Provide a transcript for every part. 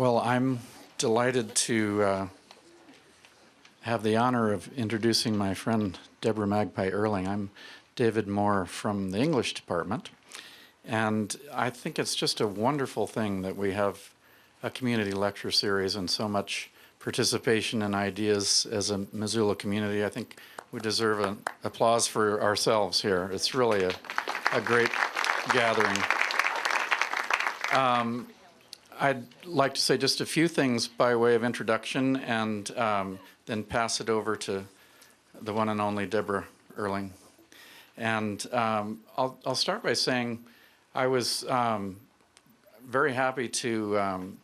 Well, I'm delighted to have the honor of introducing my friend Debra Magpie Earling. I'm David Moore from the English department, and I think it's just a wonderful thing that we have a community lecture series and so much participation and ideas as a Missoula community. I think we deserve an applause for ourselves here. It's really a great gathering. I'd like to say just a few things by way of introduction and then pass it over to the one and only Debra Earling. And I'll start by saying I was very happy to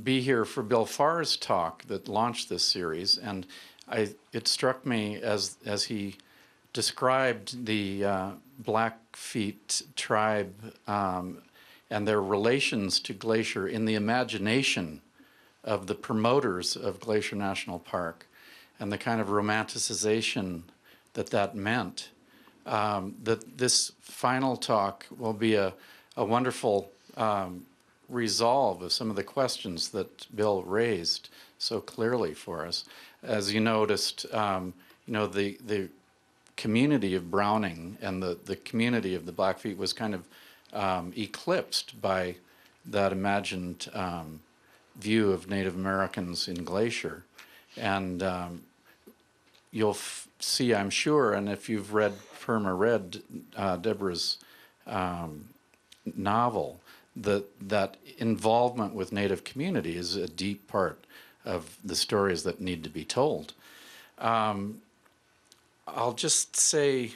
be here for Bill Farr's talk that launched this series, and it struck me as he described the Blackfeet tribe and their relations to Glacier in the imagination of the promoters of Glacier National Park and the kind of romanticization that meant. That this final talk will be a wonderful resolve of some of the questions that Bill raised so clearly for us. As you noticed, the community of Browning and the community of the Blackfeet was kind of eclipsed by that imagined view of Native Americans in Glacier. And you'll see, I'm sure, and if you've read Debra's novel, that involvement with Native community is a deep part of the stories that need to be told. I'll just say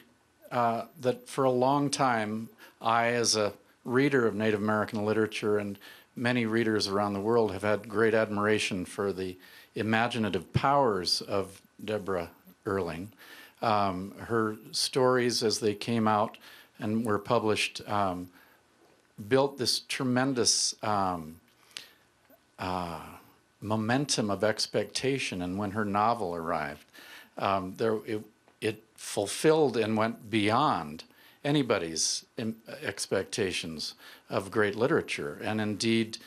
that for a long time, I, as a reader of Native American literature, and many readers around the world, have had great admiration for the imaginative powers of Debra Earling. Her stories, as they came out and were published, built this tremendous momentum of expectation, and when her novel arrived, it fulfilled and went beyond anybody's expectations of great literature. And indeed,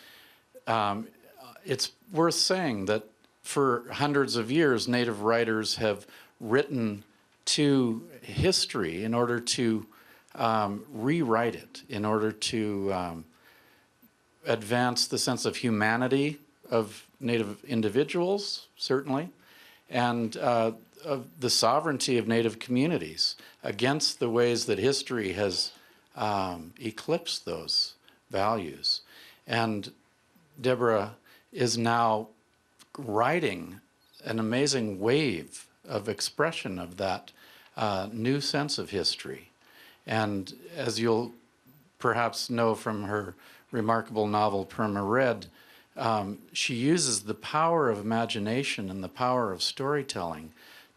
it's worth saying that for hundreds of years, Native writers have written to history in order to rewrite it, in order to advance the sense of humanity of Native individuals, certainly, and of the sovereignty of Native communities against the ways that history has eclipsed those values. And Debra is now writing an amazing wave of expression of that new sense of history. And as you'll perhaps know from her remarkable novel, Perma Red, she uses the power of imagination and the power of storytelling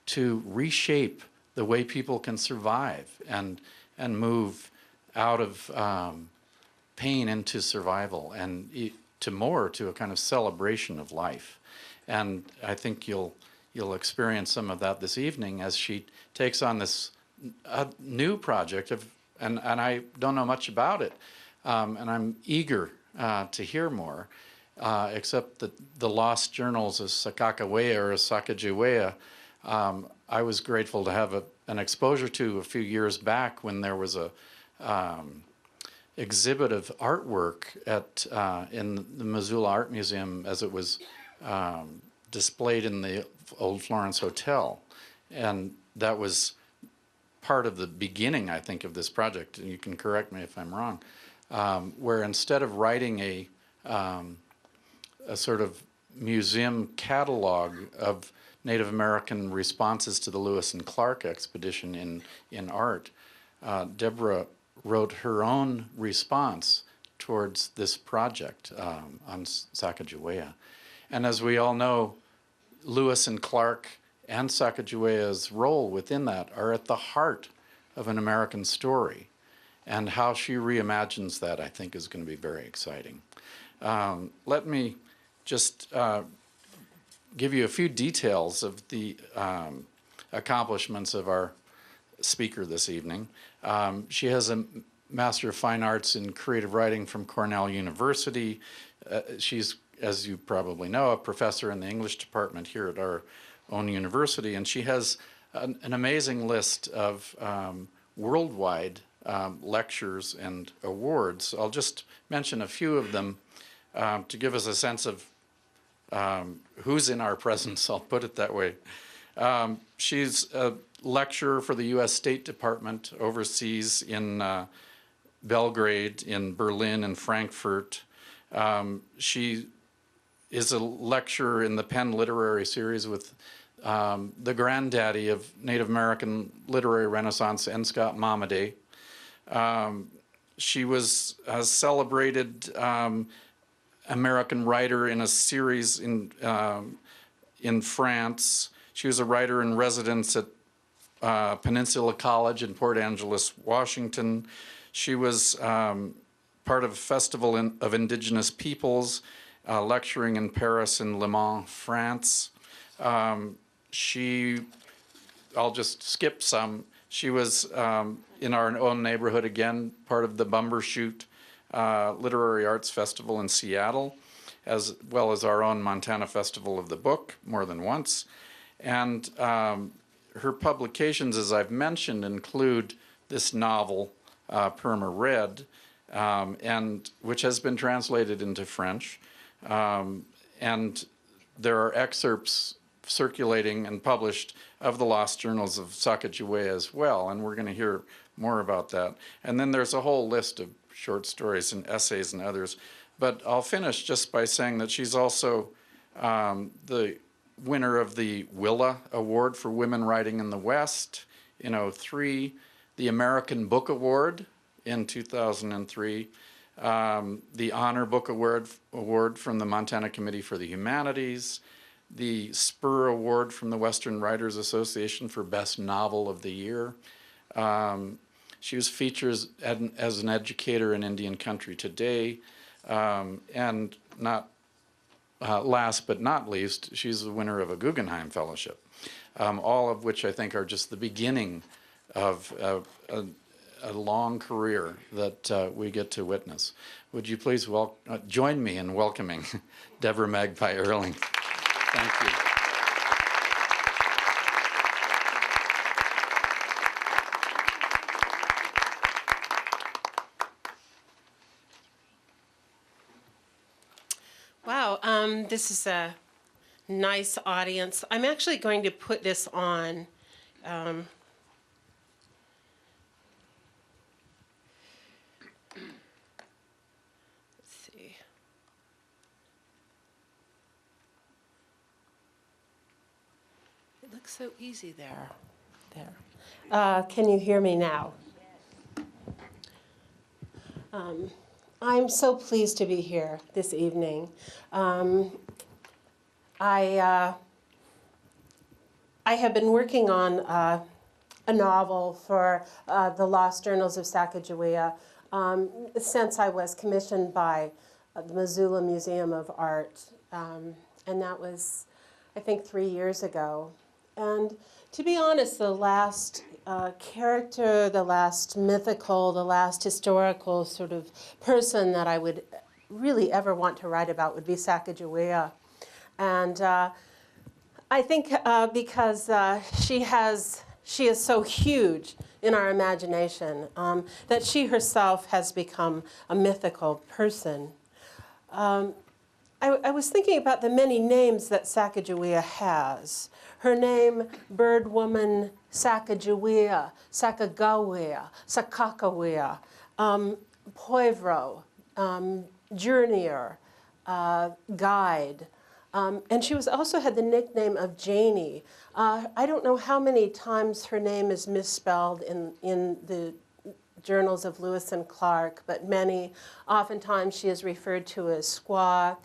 to reshape the way people can survive and move out of pain into survival and to a kind of celebration of life. And I think you'll experience some of that this evening as she takes on this new project and I don't know much about it, and I'm eager to hear more, except that the lost journals of Sacajawea or Sacajawea, I was grateful to have an exposure to a few years back when there was a exhibit of artwork in the Missoula Art Museum as it was displayed in the old Florence Hotel. And that was part of the beginning, I think, of this project, and you can correct me if I'm wrong, where instead of writing a sort of museum catalog of Native American responses to the Lewis and Clark expedition in art, Debra wrote her own response towards this project on Sacajawea. And as we all know, Lewis and Clark and Sacagawea's role within that are at the heart of an American story. And how she reimagines that, I think, is going to be very exciting. Let me just give you a few details of the accomplishments of our speaker this evening. She has a Master of Fine Arts in Creative Writing from Cornell University. she's, as you probably know, a professor in the English department here at our own university, and she has an amazing list of worldwide lectures and awards. I'll just mention a few of them to give us a sense of who's in our presence, I'll put it that way. She's a lecturer for the U.S. State Department overseas in Belgrade, in Berlin, and Frankfurt. She is a lecturer in the Penn Literary Series with the granddaddy of Native American literary renaissance, N. Scott Momaday. She was a celebrated American writer in a series in France. She was a writer in residence at Peninsula College in Port Angeles, Washington. She was part of a festival of indigenous peoples, lecturing in Paris and Le Mans, France. I'll just skip some. She was in our own neighborhood again, part of the Bumbershoot Literary Arts Festival in Seattle, as well as our own Montana Festival of the Book more than once. And her publications, as I've mentioned, include this novel, Perma Red, and which has been translated into French. And there are excerpts circulating and published of the Lost Journals of Sacajawea as well, and we're going to hear more about that. And then there's a whole list of short stories and essays and others. But I'll finish just by saying that she's also the winner of the Willa Award for Women Writing in the West in 2003, the American Book Award in 2003, the Honor Book Award from the Montana Committee for the Humanities, the Spur Award from the Western Writers Association for Best Novel of the Year. She was featured as an educator in Indian Country Today, and not last but not least, she's the winner of a Guggenheim Fellowship, all of which I think are just the beginning of a long career that we get to witness. Would you please join me in welcoming Debra Magpie Earling. Thank you. Wow, this is a nice audience. I'm actually going to put this on. Let's see. It looks so easy there. Can you hear me now? I'm so pleased to be here this evening. I have been working on a novel for the Lost Journals of Sacajawea since I was commissioned by the Missoula Museum of Art, and that was, I think, 3 years ago. And to be honest, the last character, the last mythical, the last historical sort of person that I would really ever want to write about would be Sacajawea. And I think because she is so huge in our imagination that she herself has become a mythical person. I was thinking about the many names that Sacajawea has. Her name, Bird Woman Sacajawea, Sacajawea, Sacajawea, Poivro, Journeyer, Guide. And she also had the nickname of Janie. I don't know how many times her name is misspelled in the journals of Lewis and Clark, but many. Oftentimes she is referred to as Squaw.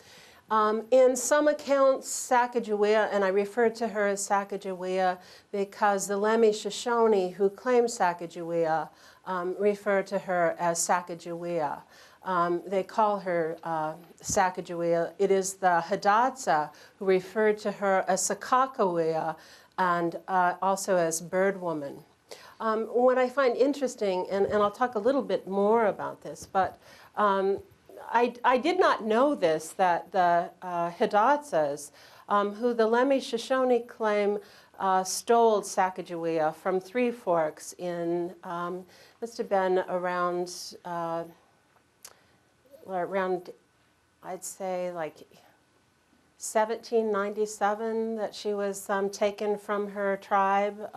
In some accounts, Sacajawea, and I refer to her as Sacajawea because the Lemhi Shoshone who claim Sacajawea refer to her as Sacajawea. They call her Sacajawea. It is the Hidatsa who refer to her as Sakakawea and also as Bird Woman. What I find interesting, and I'll talk a little bit more about this, but I did not know this, that the Hidatsas, who the Lemhi-Shoshone claim stole Sacajawea from Three Forks in, must have been around, I'd say like 1797, that she was taken from her tribe.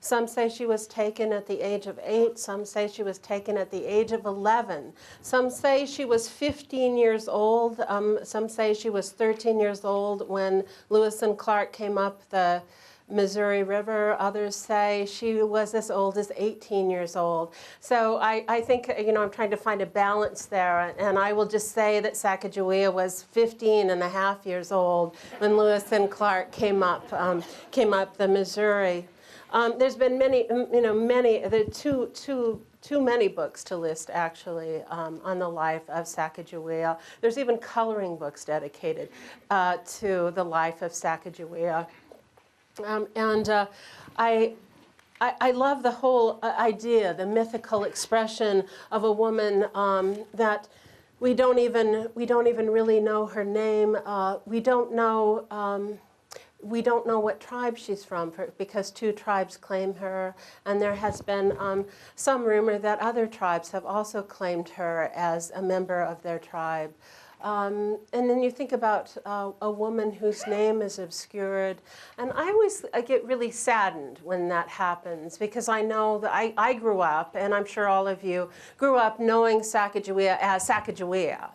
Some say she was taken at the age of 8. Some say she was taken at the age of 11. Some say she was 15 years old. Some say she was 13 years old when Lewis and Clark came up the Missouri River. Others say she was as old as 18 years old. So I think, I'm trying to find a balance there, and I will just say that Sacajawea was 15 and a half years old when Lewis and Clark came up the Missouri. There's been many, there are too many books to list, actually, on the life of Sacajawea. There's even coloring books dedicated to the life of Sacajawea. I love the whole idea, the mythical expression of a woman that we don't even really know her name. We don't know what tribe she's from, because 2 tribes claim her, and there has been some rumor that other tribes have also claimed her as a member of their tribe. And then you think about a woman whose name is obscured. And I always get really saddened when that happens, because I know that I grew up, and I'm sure all of you grew up knowing Sacajawea as Sacajawea.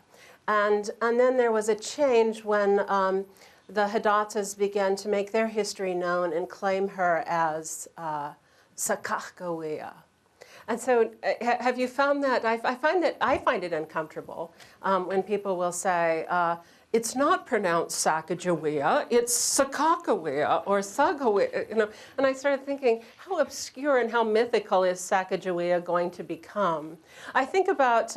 And then there was a change when the Hidatsas began to make their history known and claim her as Sacajawea. And so have you found that? I find it uncomfortable when people will say, it's not pronounced Sacajawea, it's Sacajawea or Sagawea, And I started thinking, how obscure and how mythical is Sacajawea going to become? I think about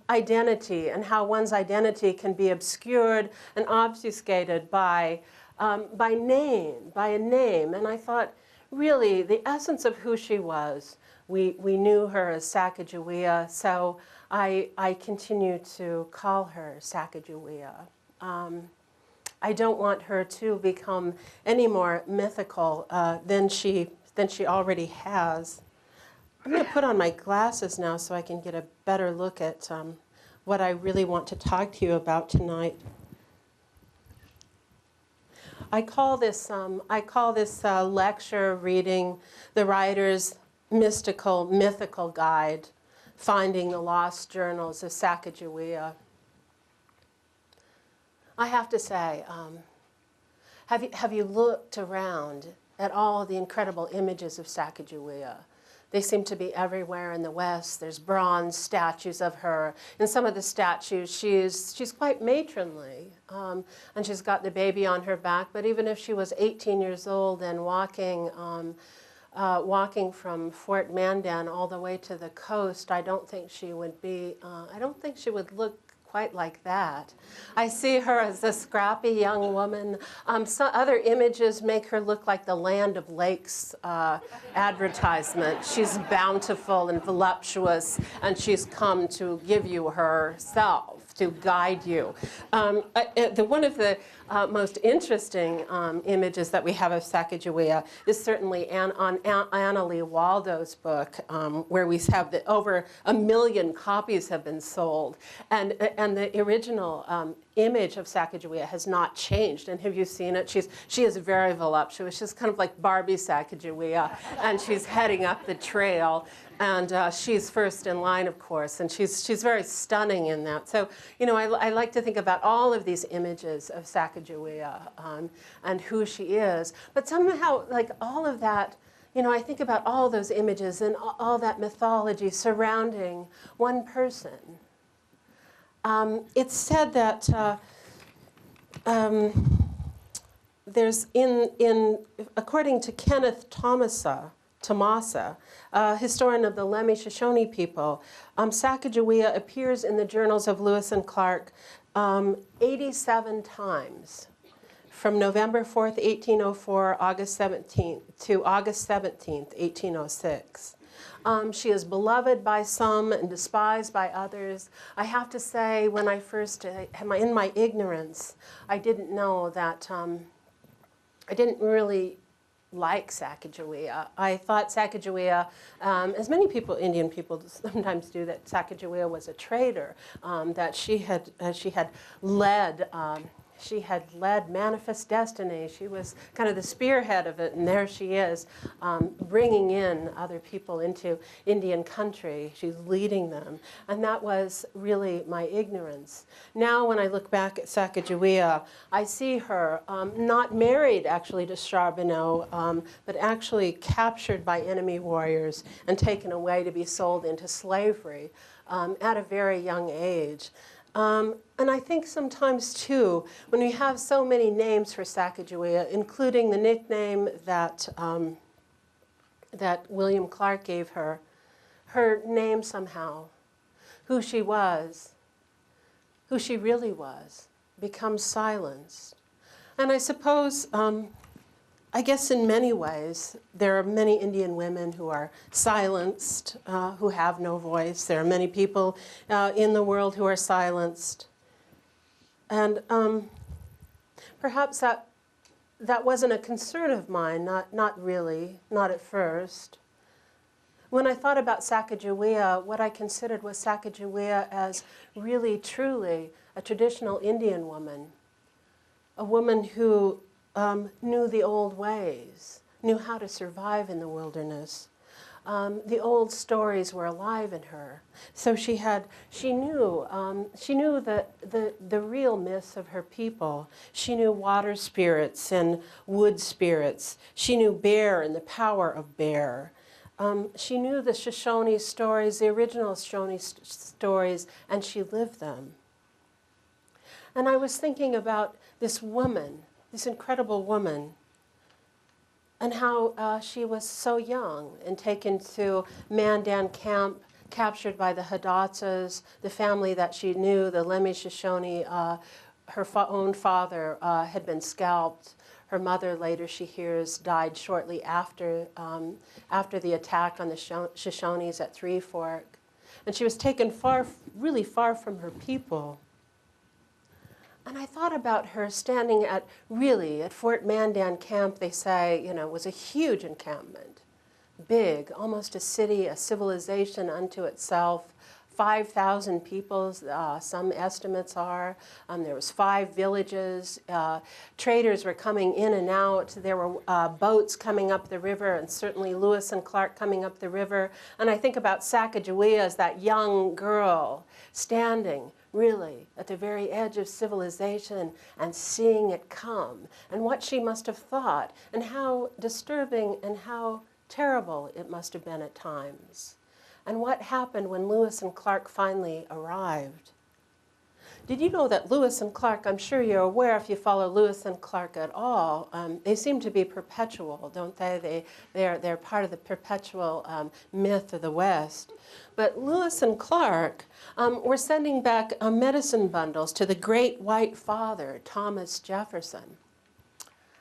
identity and how one's identity can be obscured and obfuscated by a name. And I thought, really, the essence of who she was, we knew her as Sacajawea, so I continue to call her Sacajawea. I don't want her to become any more mythical than she already has. I'm going to put on my glasses now so I can get a better look at what I really want to talk to you about tonight. I call this lecture reading the writer's mythical guide, Finding the Lost Journals of Sacajawea. I have to say, have you looked around at all the incredible images of Sacajawea? They seem to be everywhere in the West. There's bronze statues of her. In some of the statues, she's quite matronly, and she's got the baby on her back. But even if she was 18 years old and walking from Fort Mandan all the way to the coast, I don't think she would look quite like that. I see her as a scrappy young woman. Some other images make her look like the Land of Lakes advertisement. She's bountiful and voluptuous, and she's come to give you herself, to guide you. One of the most interesting images that we have of Sacajawea is certainly on Anna Lee Waldo's book, where we have over 1 million copies have been sold. And the original image of Sacajawea has not changed. And have you seen it? She is very voluptuous. She's kind of like Barbie Sacajawea, and she's heading up the trail. And she's first in line, of course, and she's very stunning in that. So, I like to think about all of these images of Sacajawea and who she is. But somehow, like all of that, I think about all those images and all that mythology surrounding one person. It's said that there's according to Kenneth Tomasa, historian of the Lemhi-Shoshone people, Sacajawea appears in the journals of Lewis and Clark 87 times, from November 4th, 1804, August 17th, to August 17th, 1806. She is beloved by some and despised by others. I have to say, when I first, in my ignorance, I didn't know that, I didn't really like Sacajawea. I thought Sacajawea, as many people, Indian people sometimes do, that Sacajawea was a traitor, that she had led. She had led Manifest Destiny. She was kind of the spearhead of it, and there she is, bringing in other people into Indian country. She's leading them, and that was really my ignorance. Now, when I look back at Sacajawea, I see her not married, actually, to Charbonneau, but actually captured by enemy warriors and taken away to be sold into slavery at a very young age. And I think sometimes, too, when we have so many names for Sacajawea, including the nickname that, that William Clark gave her, her name somehow, who she was, who she really was, becomes silenced. And I suppose, I guess in many ways, there are many Indian women who are silenced, who have no voice. There are many people in the world who are silenced. And perhaps that wasn't a concern of mine, not really, not at first. When I thought about Sacajawea, what I considered was Sacajawea as really, truly a traditional Indian woman, a woman who knew the old ways, knew how to survive in the wilderness. The old stories were alive in her. So she knew the real myths of her people. She knew water spirits and wood spirits. She knew bear and the power of bear. She knew the Shoshone stories, the original Shoshone stories, and she lived them. And I was thinking about this woman, this incredible woman, and how she was so young and taken to Mandan camp, captured by the Hidatsas, the family that she knew, the Lemhi Shoshone. Her own father had been scalped. Her mother, later she hears, died shortly after the attack on the Shoshones at Three Fork. And she was taken really far from her people. And I thought about her standing at Fort Mandan Camp. They say, was a huge encampment, big, almost a city, a civilization unto itself. 5,000 people, some estimates are. There was 5 villages. Traders were coming in and out. There were boats coming up the river, and certainly Lewis and Clark coming up the river. And I think about Sacajawea as that young girl standing really at the very edge of civilization and seeing it come, and what she must have thought, and how disturbing and how terrible it must have been at times. And what happened when Lewis and Clark finally arrived. Did you know that Lewis and Clark, I'm sure you're aware if you follow Lewis and Clark at all, they seem to be perpetual, don't they? They're part of the perpetual myth of the West. But Lewis and Clark were sending back medicine bundles to the great white father, Thomas Jefferson.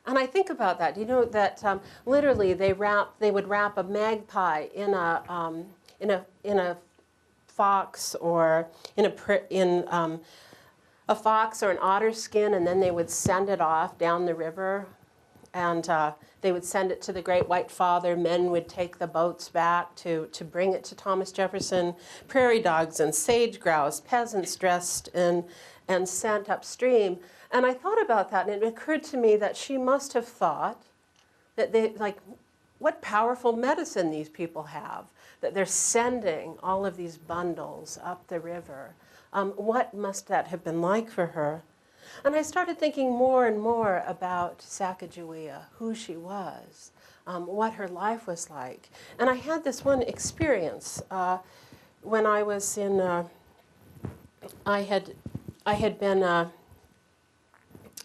And I think about that. Do you know that literally they would wrap a magpie in a fox or in a fox or an otter skin, and then they would send it off down the river, and they would send it to the great white father. Men would take the boats back to bring it to Thomas Jefferson. Prairie dogs and sage grouse, peasants dressed and sent upstream. And I thought about that, and it occurred to me that she must have thought that what powerful medicine these people have, that they're sending all of these bundles up the river. What must that have been like for her? And I started thinking more and more about Sacajawea, who she was, what her life was like. And I had this one experience when I was in, I had been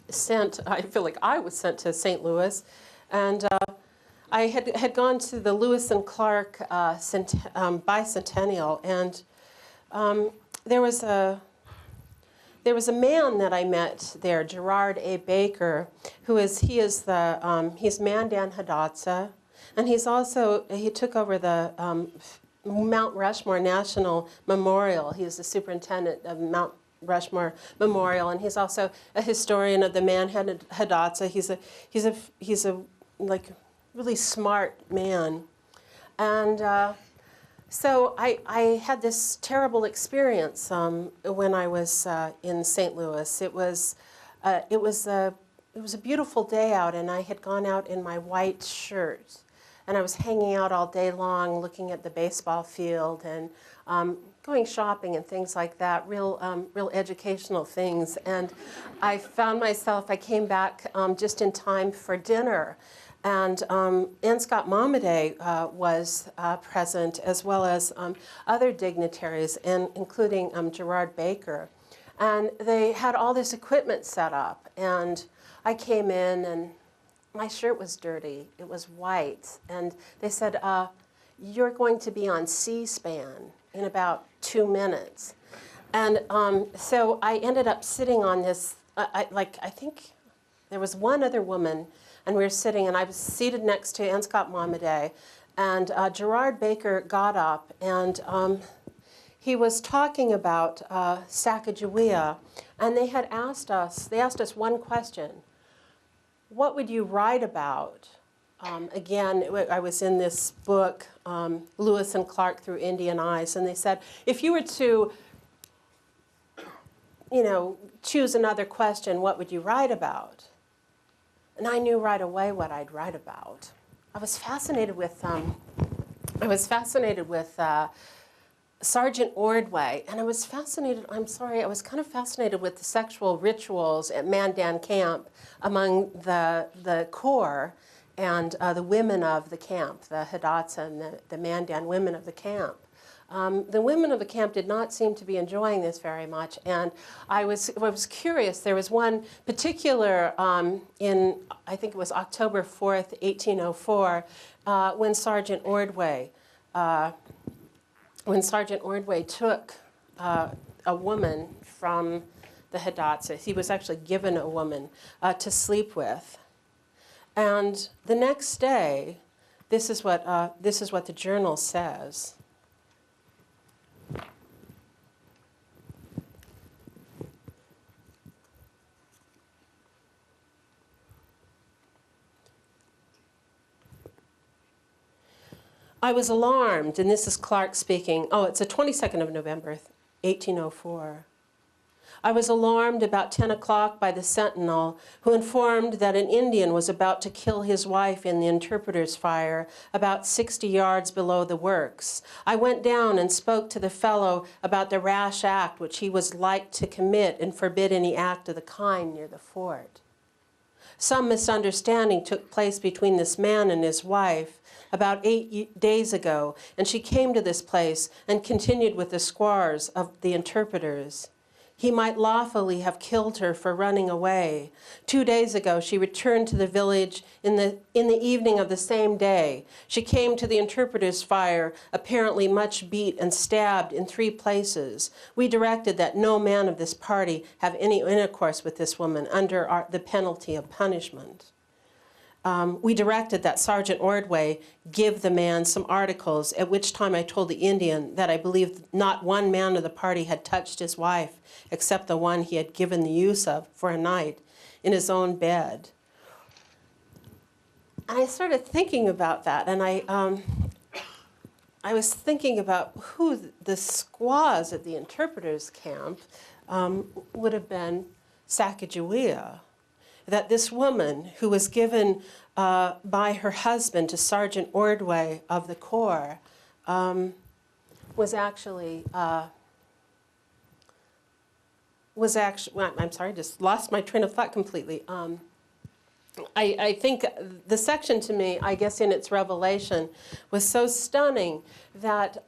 sent, I feel like I was sent to St. Louis, and I had gone to the Lewis and Clark bicentennial, and there was a man that I met there, Gerard A. Baker, he's Mandan Hidatsa. And he took over the Mount Rushmore National Memorial. He was the superintendent of Mount Rushmore Memorial, and he's also a historian of the Manhattan Hidatsa. He's a like really smart man, and so I had this terrible experience when I was in St. Louis. It was a beautiful day out, and I had gone out in my white shirt, and I was hanging out all day long, looking at the baseball field and going shopping and things like that, real educational things. And I found myself, I came back just in time for dinner. And N. Scott Momaday was present, as well as other dignitaries, including Gerard Baker. And they had all this equipment set up. And I came in, and my shirt was dirty. It was white. And they said, you're going to be on C-SPAN in about 2 minutes. And so I ended up sitting on this, I think there was one other woman, and we were sitting, and I was seated next to N. Scott Momaday, and Gerard Baker got up, and he was talking about Sacajawea, and they asked us one question: what would you write about? Again, I was in this book, Lewis and Clark Through Indian Eyes, and they said, if you were to, choose another question, what would you write about? And I knew right away what I'd write about. I was fascinated with Sergeant Ordway, and I was kind of fascinated with the sexual rituals at Mandan Camp among the Corps and the women of the camp, the Hidatsa and the Mandan women of the camp. The women of the camp did not seem to be enjoying this very much, and I was curious. There was one particular in, I think it was October 4th, 1804, when Sergeant Ordway took a woman from the Hidatsa. He was actually given a woman to sleep with, and the next day, this is what the journal says. I was alarmed, and this is Clark speaking. Oh, it's the 22nd of November, 1804. I was alarmed about 10 o'clock by the sentinel, who informed that an Indian was about to kill his wife in the interpreter's fire about 60 yards below the works. I went down and spoke to the fellow about the rash act which he was like to commit and forbid any act of the kind near the fort. Some misunderstanding took place between this man and his wife about 8 days ago, and she came to this place and continued with the squaws of the interpreters. He might lawfully have killed her for running away. 2 days ago, she returned to the village in the evening of the same day. She came to the interpreter's fire, apparently much beat and stabbed in 3 places. We directed that no man of this party have any intercourse with this woman under the penalty of punishment. We directed that Sergeant Ordway give the man some articles, at which time I told the Indian that I believed not one man of the party had touched his wife, except the one he had given the use of for a night in his own bed. And I started thinking about that, and I was thinking about who the squaws at the interpreter's camp would have been Sacajawea. That this woman, who was given by her husband to Sergeant Ordway of the Corps, was actually, I'm sorry, just lost my train of thought completely. I think the section to me, I guess in its revelation, was so stunning that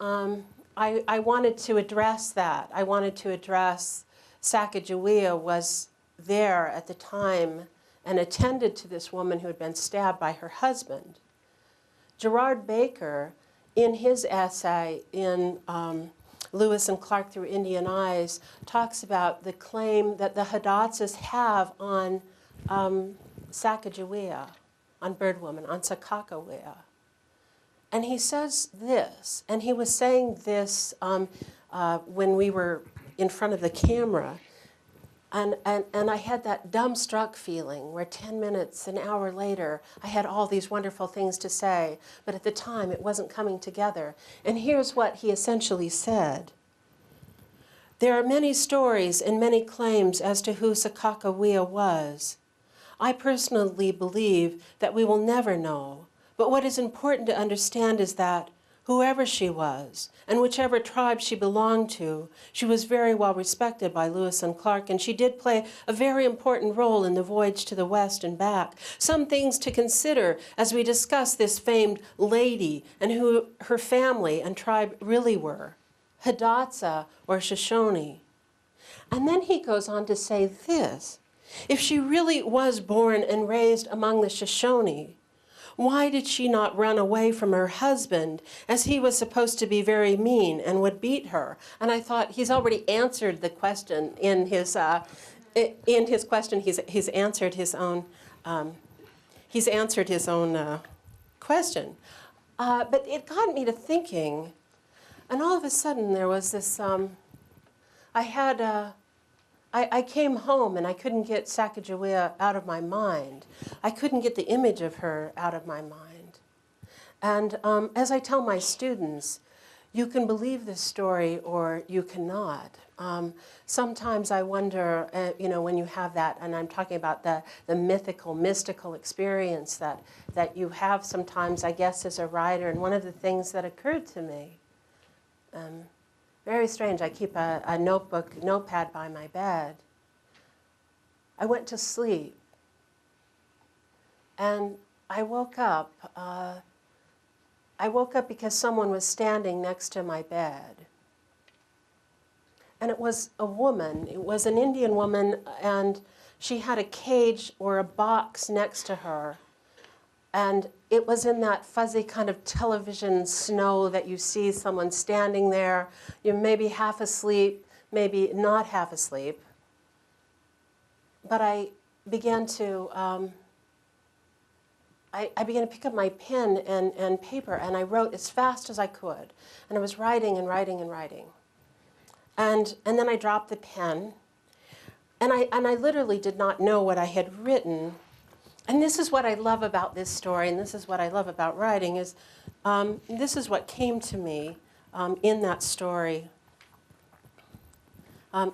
I wanted to address that. I wanted to address Sacajawea was there at the time and attended to this woman who had been stabbed by her husband. Gerard Baker, in his essay in Lewis and Clark Through Indian Eyes, talks about the claim that the Hidatsas have on Sacajawea, on Birdwoman, on Sacajawea. And he says this, and he was saying this when we were in front of the camera. And I had that dumbstruck feeling where 10 minutes, an hour later, I had all these wonderful things to say, but at the time it wasn't coming together. And here's what he essentially said. There are many stories and many claims as to who Sacajawea was. I personally believe that we will never know, but what is important to understand is that whoever she was, and whichever tribe she belonged to, she was very well respected by Lewis and Clark, and she did play a very important role in the voyage to the West and back. Some things to consider as we discuss this famed lady and who her family and tribe really were, Hidatsa or Shoshone. And then he goes on to say this, if she really was born and raised among the Shoshone, why did she not run away from her husband, as he was supposed to be very mean and would beat her? And I thought, he's already answered the question in his question. He's answered his own question. But it got me to thinking, and all of a sudden there was this. I came home and I couldn't get Sacajawea out of my mind. I couldn't get the image of her out of my mind. And as I tell my students, you can believe this story or you cannot. Sometimes I wonder, when you have that, and I'm talking about the mythical, mystical experience that you have sometimes, I guess, as a writer. And one of the things that occurred to me, very strange. I keep a notepad by my bed. I went to sleep, and I woke up. I woke up because someone was standing next to my bed, and it was a woman. It was an Indian woman, and she had a cage or a box next to her. And it was in that fuzzy kind of television snow that you see someone standing there. You're maybe half asleep, maybe not half asleep. But I began to pick up my pen and paper, and I wrote as fast as I could. And I was writing and writing and writing. And then I dropped the pen, and I literally did not know what I had written. And this is what I love about this story, and this is what I love about writing, is this is what came to me in that story,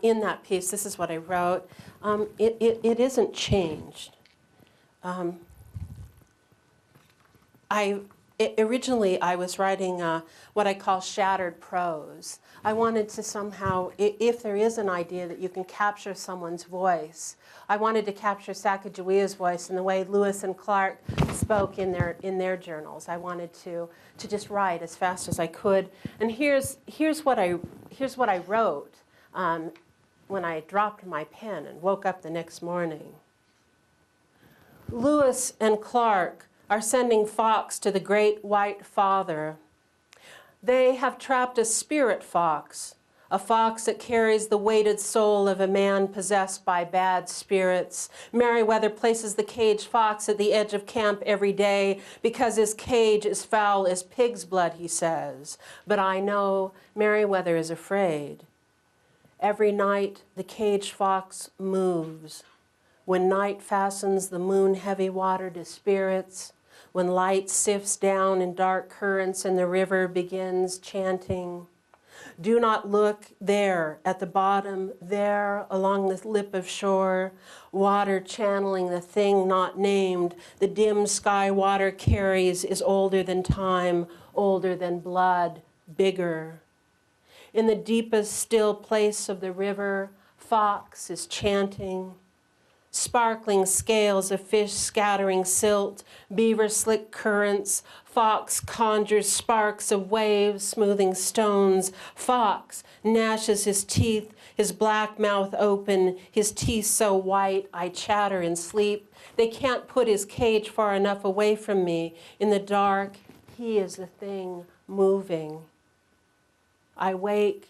in that piece. This is what I wrote. It isn't changed. Originally, I was writing what I call shattered prose. I wanted to somehow, if there is an idea that you can capture someone's voice, I wanted to capture Sacagawea's voice in the way Lewis and Clark spoke in their journals. I wanted to just write as fast as I could. And here's what I wrote when I dropped my pen and woke up the next morning. Lewis and Clark are sending fox to the great white father. They have trapped a spirit fox, a fox that carries the weighted soul of a man possessed by bad spirits. Merriweather places the caged fox at the edge of camp every day because his cage is foul as pig's blood, he says. But I know Merriweather is afraid. Every night the caged fox moves. When night fastens the moon-heavy water to spirits, when light sifts down in dark currents and the river begins chanting, do not look there at the bottom, there along the lip of shore, water channeling the thing not named, the dim sky water carries is older than time, older than blood, bigger. In the deepest still place of the river, fox is chanting. Sparkling scales of fish scattering silt, beaver slick currents, fox conjures sparks of waves smoothing stones, fox gnashes his teeth, his black mouth open, his teeth so white I chatter in sleep. They can't put his cage far enough away from me. In the dark, he is the thing moving. I wake.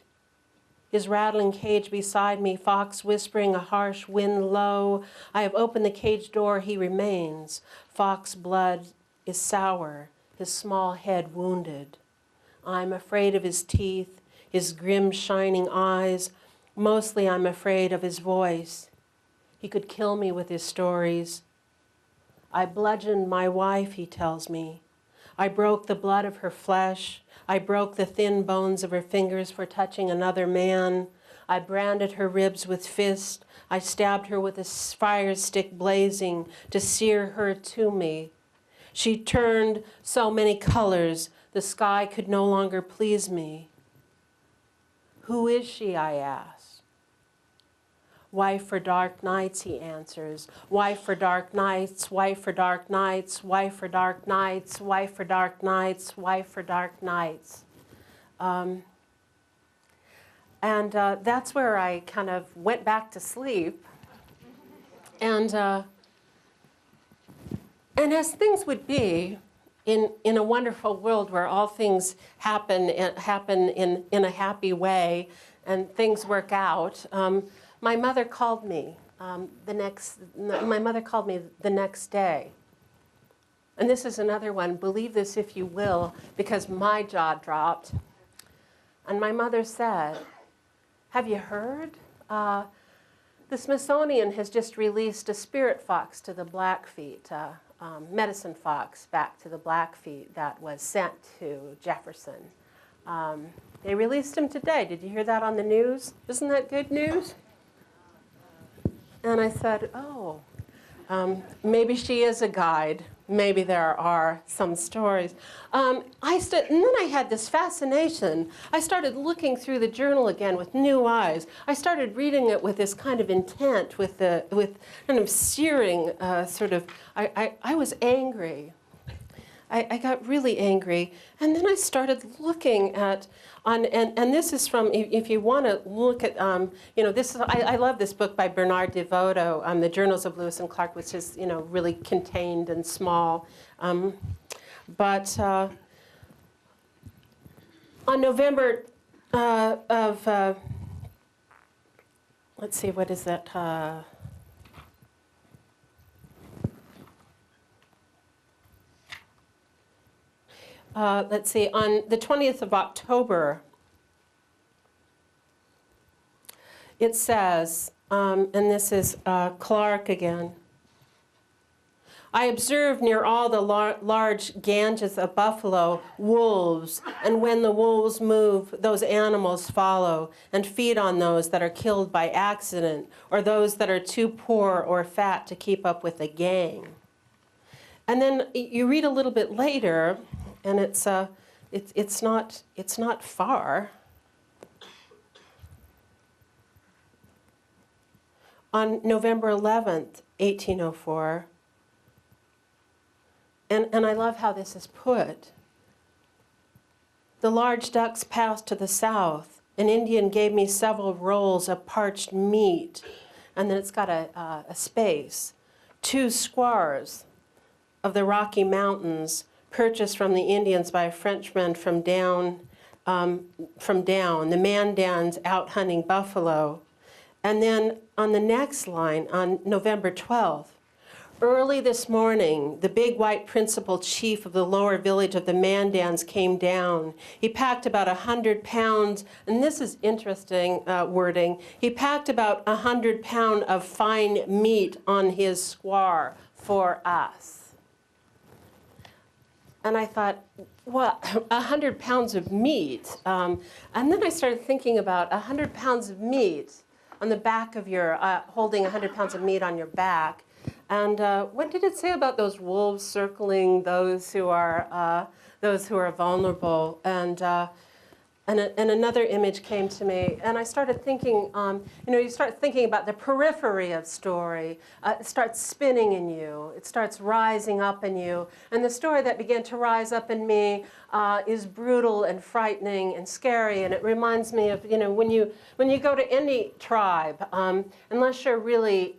His rattling cage beside me, fox whispering a harsh wind low. I have opened the cage door, he remains. Fox blood is sour, his small head wounded. I'm afraid of his teeth, his grim shining eyes. Mostly I'm afraid of his voice. He could kill me with his stories. I bludgeoned my wife, he tells me. I broke the blood of her flesh. I broke the thin bones of her fingers for touching another man. I branded her ribs with fists. I stabbed her with a fire stick blazing to sear her to me. She turned so many colors, the sky could no longer please me. Who is she, I ask. Wife for dark nights, he answers. Wife for dark nights, wife for dark nights, wife for dark nights, wife for dark nights, wife for dark nights. That's where I kind of went back to sleep. And as things would be, in a wonderful world where all things happen in a happy way and things work out, my mother called me the next day. And this is another one, believe this if you will, because my jaw dropped. And my mother said, have you heard? The Smithsonian has just released a spirit fox to the Blackfeet, medicine fox back to the Blackfeet that was sent to Jefferson. They released him today. Did you hear that on the news? Isn't that good news? And I said, oh, maybe she is a guide. Maybe there are some stories. And then I had this fascination. I started looking through the journal again with new eyes. I started reading it with this kind of intent, with kind of searing I was angry. I got really angry. And then I started looking at, and this is from, if you want to look at, I love this book by Bernard DeVoto, The Journals of Lewis and Clark, which is, really contained and small. But on November let's see, what is that? Let's see, on the 20th of October, it says, and this is Clark again, I observed near all the large ganges of buffalo wolves, and when the wolves move, those animals follow and feed on those that are killed by accident or those that are too poor or fat to keep up with the gang. And then you read a little bit later, and it's not far. On November 11th, 1804, and I love how this is put. The large ducks passed to the south. An Indian gave me several rolls of parched meat, and then it's got a space. 2 squaws of the Rocky Mountains, purchased from the Indians by a Frenchman from down, the Mandans out hunting buffalo. And then on the next line, on November 12th, early this morning, the big white principal chief of the lower village of the Mandans came down. He packed about 100 pounds, and this is interesting wording, he packed about 100 pounds of fine meat on his squaw for us. And I thought, what, 100 pounds of meat? And then I started thinking about 100 pounds of meat on the back of your, holding 100 pounds of meat on your back. And what did it say about those wolves circling those who are vulnerable? And another image came to me, and I started thinking, you start thinking about the periphery of story. It starts spinning in you. It starts rising up in you. And the story that began to rise up in me is brutal and frightening and scary. And it reminds me of, when you go to any tribe, unless you're really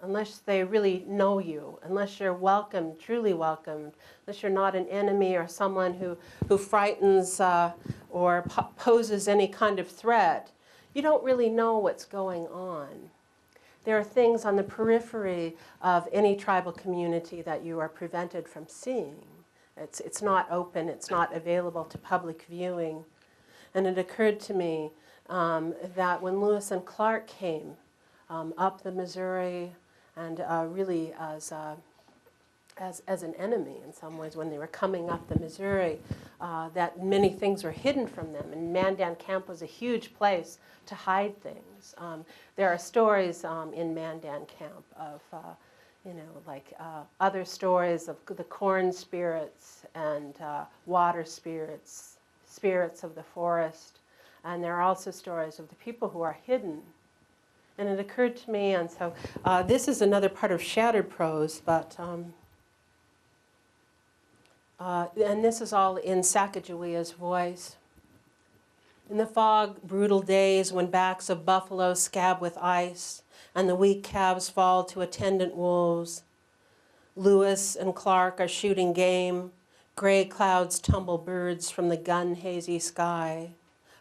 unless they really know you, unless you're welcomed, truly welcomed, unless you're not an enemy or someone who frightens or poses any kind of threat, you don't really know what's going on. There are things on the periphery of any tribal community that you are prevented from seeing. It's not open, it's not available to public viewing. And it occurred to me that when Lewis and Clark came up the Missouri, and really as an enemy in some ways when they were coming up the Missouri, that many things were hidden from them. And Mandan Camp was a huge place to hide things. There are stories in Mandan Camp of, other stories of the corn spirits and water spirits, spirits of the forest. And there are also stories of the people who are hidden. And it occurred to me, and so this is another part of Shattered Prose, but and this is all in Sacagawea's voice. In the fog, brutal days when backs of buffalo scab with ice and the weak calves fall to attendant wolves, Lewis and Clark are shooting game. Gray clouds tumble birds from the gun-hazy sky.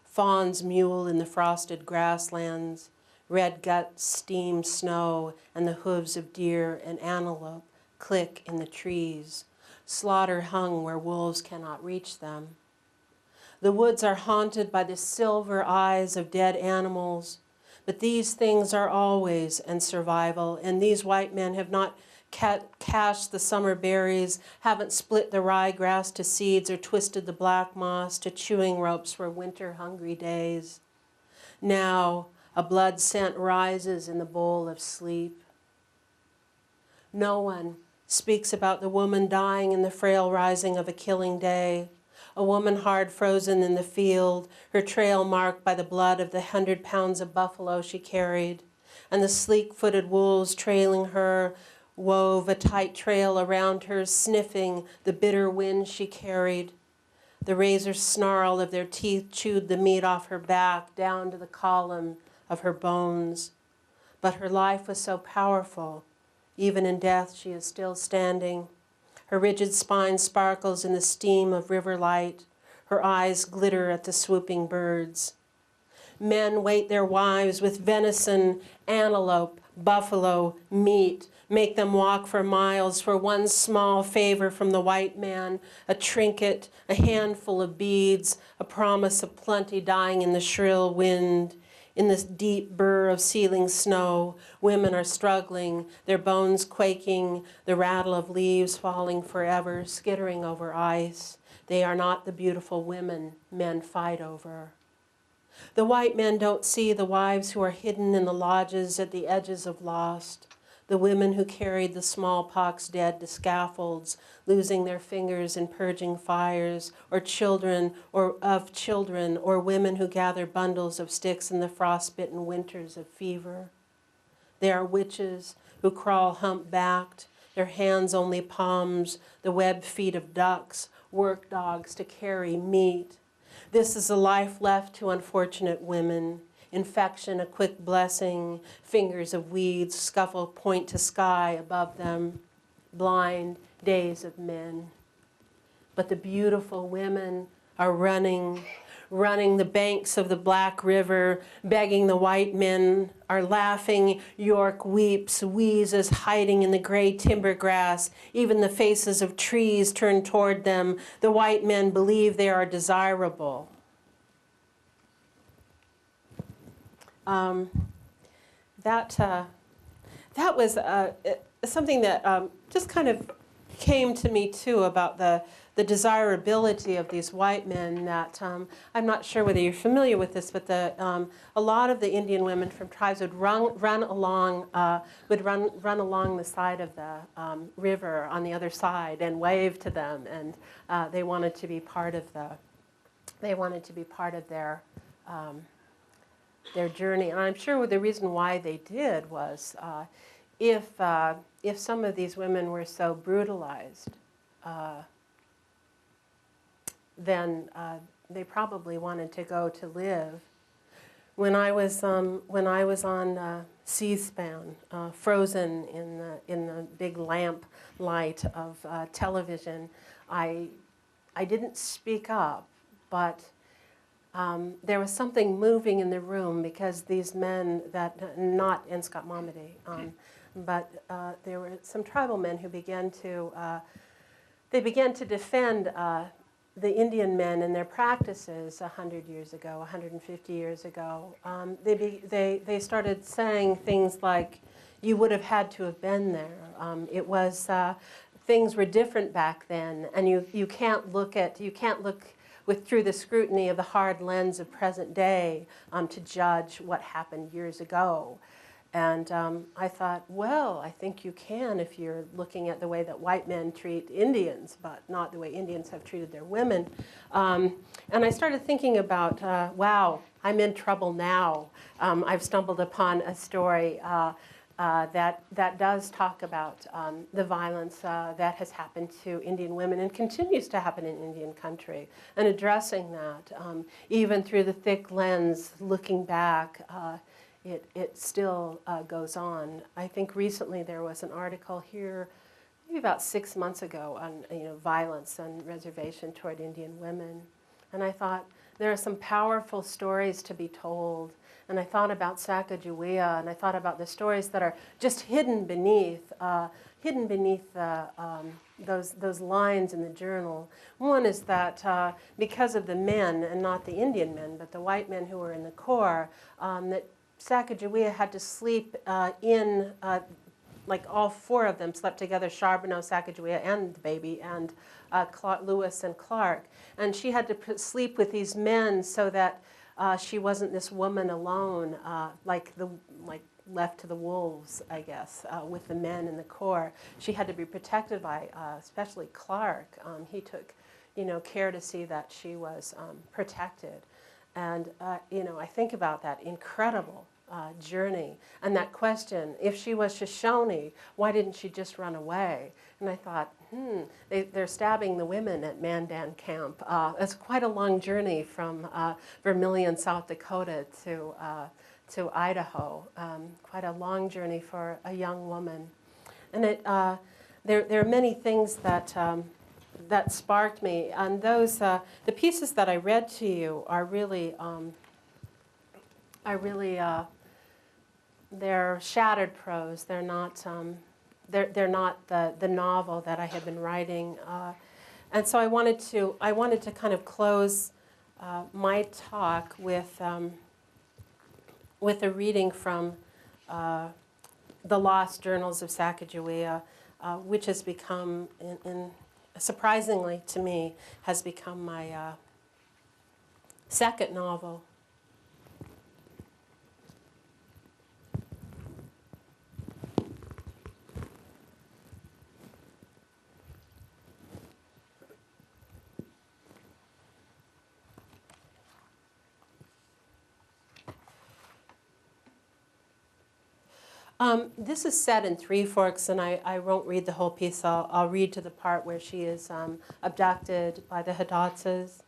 Fawns mule in the frosted grasslands. Red guts steam snow, and the hooves of deer and antelope click in the trees. Slaughter hung where wolves cannot reach them. The woods are haunted by the silver eyes of dead animals, but these things are always in survival, and these white men have not cached the summer berries, haven't split the ryegrass to seeds or twisted the black moss to chewing ropes for winter-hungry days. Now, a blood scent rises in the bowl of sleep. No one speaks about the woman dying in the frail rising of a killing day, a woman hard frozen in the field, her trail marked by the blood of the 100 pounds of buffalo she carried, and the sleek-footed wolves trailing her wove a tight trail around her, sniffing the bitter wind she carried. The razor snarl of their teeth chewed the meat off her back down to the column of her bones. But her life was so powerful. Even in death, she is still standing. Her rigid spine sparkles in the steam of river light. Her eyes glitter at the swooping birds. Men weight their wives with venison, antelope, buffalo, meat, make them walk for miles for one small favor from the white man, a trinket, a handful of beads, a promise of plenty dying in the shrill wind. In this deep burr of sealing snow, women are struggling, their bones quaking, the rattle of leaves falling forever, skittering over ice. They are not the beautiful women men fight over. The white men don't see the wives who are hidden in the lodges at the edges of lost, the women who carried the smallpox dead to scaffolds, losing their fingers in purging fires, or children, or women who gather bundles of sticks in the frostbitten winters of fever. There are witches who crawl hump-backed, their hands only palms, the webbed feet of ducks, work dogs to carry meat. This is the life left to unfortunate women. Infection, a quick blessing, fingers of weeds, scuffle point to sky above them, blind days of men. But the beautiful women are running the banks of the Black River, begging the white men, are laughing. York weeps, wheezes, hiding in the gray timber grass. Even the faces of trees turn toward them. The white men believe they are desirable. That was something that just kind of came to me too about the desirability of these white men. That I'm not sure whether you're familiar with this, but a lot of the Indian women from tribes would run along the side of the river on the other side and wave to them, and they wanted to be part of their journey. And I'm sure the reason why they did was if some of these women were so brutalized, then they probably wanted to go to live. When I was on C-SPAN, frozen in the big lamp light of television, I didn't speak up, but there was something moving in the room because these men not in Scott-Mamadi, but there were some tribal men who began to they began to defend the Indian men and their practices 100 years ago, 150 years ago. They started saying things like, you would have had to have been there. It was, things were different back then, and you can't look through the scrutiny of the hard lens of present day to judge what happened years ago. And I thought, well, I think you can if you're looking at the way that white men treat Indians, but not the way Indians have treated their women. And I started thinking about, wow, I'm in trouble now. I've stumbled upon a story that does talk about the violence that has happened to Indian women and continues to happen in Indian country, and addressing that, even through the thick lens, looking back, it still goes on. I think recently there was an article here, maybe about 6 months ago, on violence and reservation toward Indian women. And I thought, there are some powerful stories to be told. And I thought about Sacajawea, and I thought about the stories that are just hidden beneath those lines in the journal. One is that because of the men, and not the Indian men, but the white men who were in the Corps, that Sacajawea had to sleep like all four of them slept together, Charbonneau, Sacajawea, and the baby, and Lewis and Clark. And she had to sleep with these men so that she wasn't this woman alone, like left to the wolves, I guess, with the men in the Corps. She had to be protected by, especially Clark. He took, care to see that she was protected. And, I think about that incredible journey and that question, if she was Shoshone, why didn't she just run away? And I thought, they're stabbing the women at Mandan Camp. It's quite a long journey from Vermilion, South Dakota to Idaho. Quite a long journey for a young woman. And there are many things that that sparked me. And those, the pieces that I read to you are really, they're shattered prose. They're not, they're not the novel that I had been writing. And so I wanted to kind of close my talk with a reading from The Lost Journals of Sacajawea, which has become, surprisingly to me, has become my second novel. This is set in Three Forks, and I won't read the whole piece. I'll read to the part where she is abducted by the Hidatsas.